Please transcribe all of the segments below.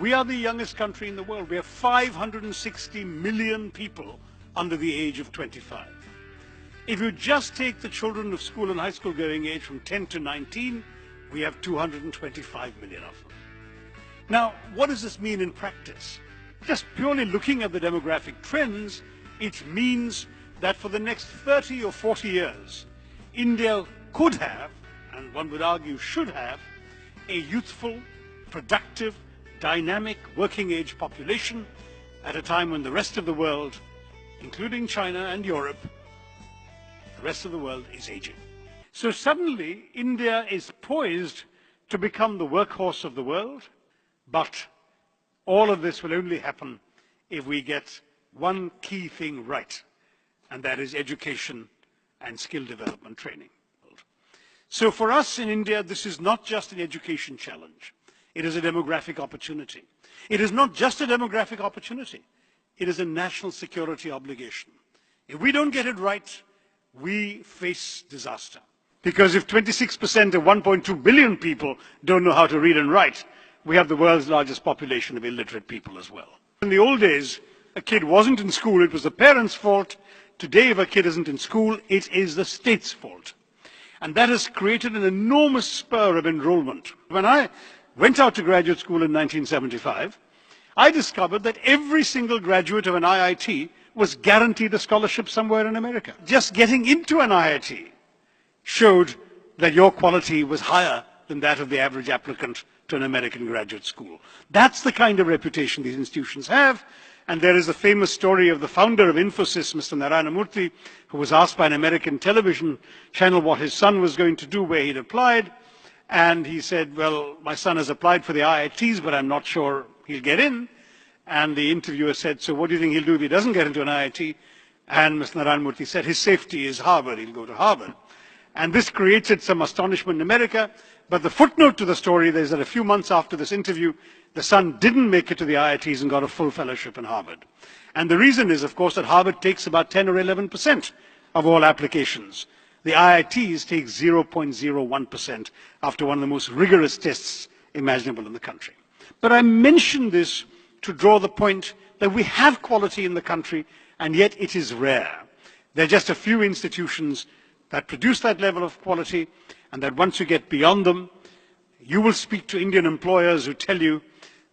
We are the youngest country in the world. We have 560 million people under the age of 25. If you just take the children of school and high school going age from 10 to 19, we have 225 million of them. Now, what does this mean in practice? Just purely looking at the demographic trends, it means that for the next 30 or 40 years, India could have, and one would argue should have, a youthful, productive, dynamic working age population at a time when the rest of the world, including China and Europe, the rest of the world is aging. So suddenly India is poised to become the workhorse of the world, but all of this will only happen if we get one key thing right, and that is education and skill development training. So for us in India, this is not just an education challenge. It is a demographic opportunity. It is not just a demographic opportunity. It is a national security obligation. If we don't get it right, we face disaster. Because if 26% of 1.2 billion people don't know how to read and write, we have the world's largest population of illiterate people as well. In the old days, a kid wasn't in school, it was the parents' fault. Today, if a kid isn't in school, it is the state's fault. And that has created an enormous spur of enrollment. When I went out to graduate school in 1975, I discovered that every single graduate of an IIT was guaranteed a scholarship somewhere in America. Just getting into an IIT showed that your quality was higher than that of the average applicant to an American graduate school. That's the kind of reputation these institutions have. And there is a famous story of the founder of Infosys, Mr. Narayana Murthy, who was asked by an American television channel what his son was going to do, where he'd applied. And he said, well, my son has applied for the IITs, but I'm not sure he'll get in. And the interviewer said, so what do you think he'll do if he doesn't get into an IIT? And Mr. Narayana Murthy said, his safety is Harvard, he'll go to Harvard. And this created some astonishment in America. But the footnote to the story is that a few months after this interview, the son didn't make it to the IITs and got a full fellowship in Harvard. And the reason is, of course, that Harvard takes about 10 or 11% of all applications. The IITs take 0.01% after one of the most rigorous tests imaginable in the country. But I mention this to draw the point that we have quality in the country, and yet it is rare. There are just a few institutions that produce that level of quality, and that once you get beyond them, you will speak to Indian employers who tell you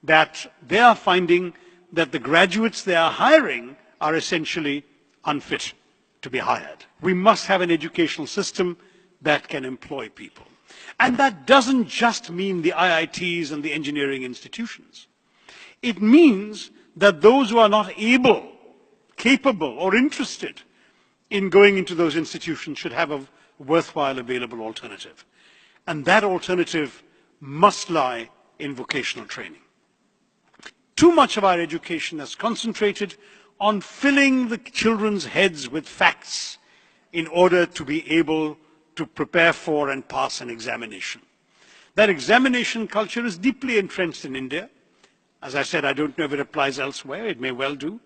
that they are finding that the graduates they are hiring are essentially unfit to be hired. We must have an educational system that can employ people. And that doesn't just mean the IITs and the engineering institutions. It means that those who are not able, capable, or interested in going into those institutions should have a worthwhile available alternative. And that alternative must lie in vocational training. Too much of our education has concentrated on filling the children's heads with facts in order to be able to prepare for and pass an examination. That examination culture is deeply entrenched in India. As I said, I don't know if it applies elsewhere, it may well do.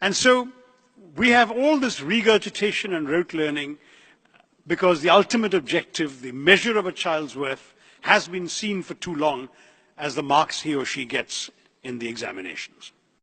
And so we have all this regurgitation and rote learning because the ultimate objective, the measure of a child's worth, has been seen for too long as the marks he or she gets in the examinations.